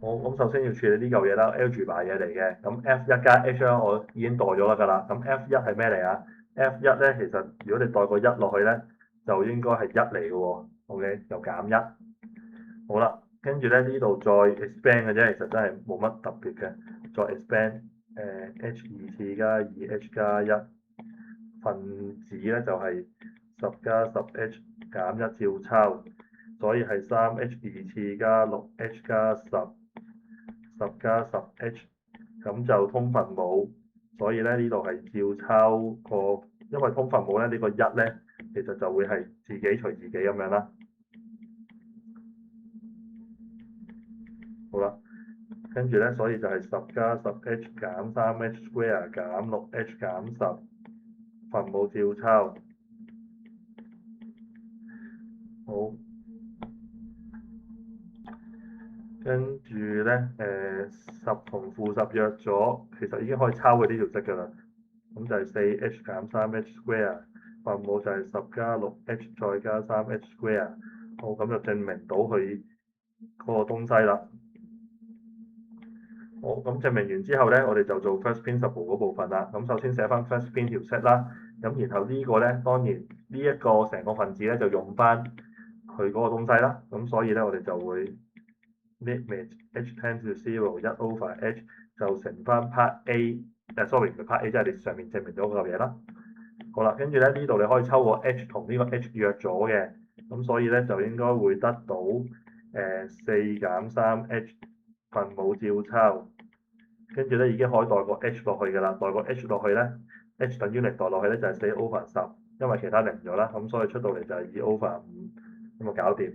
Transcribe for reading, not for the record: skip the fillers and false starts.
好，咁首先要處理呢嚿嘢啦，algebra 嘢嚟嘅。咁 F1 加 H 啦，我已經代咗啦㗎啦。咁 F1 係咩嚟啊？F1 咧，其實如果你代個一落去咧，就應該係一嚟嘅喎。OK，就減一。好啦，跟住咧呢度再 expand 嘅啫，其實真係冇乜特別嘅。再 expand H 二次加二 H 加一分子咧就係十加十 H 減一照抄，所以係三 H 二次加六 H 加十加十 H， 咁就通分母，所以咧呢度係照抄個，因為通分母咧呢個一咧其實就會係自己隨自己咁樣啦。好啦，跟住咧所以就係十加十 H 減三 H square 減六 H 減十，分母照抄。好，跟住咧十同負十約咗，其實已經可以抄佢呢條式㗎啦。咁就係四 H 減三 H square，分母就係十加六 H 再加三 H square。好，咁就證明到佢嗰個東西啦。好，咁證明完之後咧，我哋就做 first principle 嗰部分啦。咁首先寫翻 first principle 條式啦。咁然後呢個咧，當然呢一個成個分子咧就用翻佢嗰個東西啦。咁所以咧，我哋就會 limit h tends to zero 一 over h 就乘翻 part A，sorry 唔係 part A，即係你上面證明咗嗰嚿嘢啦。好啦，跟住咧呢度你可以抽個 h 同呢個 h 約咗嘅，咁所以咧就應該會得到四減三 h 分母照抄，跟住咧已經可以代個 h 落去㗎啦，代個 h 落去咧 h 等於零代落去咧就係四 over 十，因為其他零咗啦，咁所以出到嚟就係二 over 五，咁就搞掂。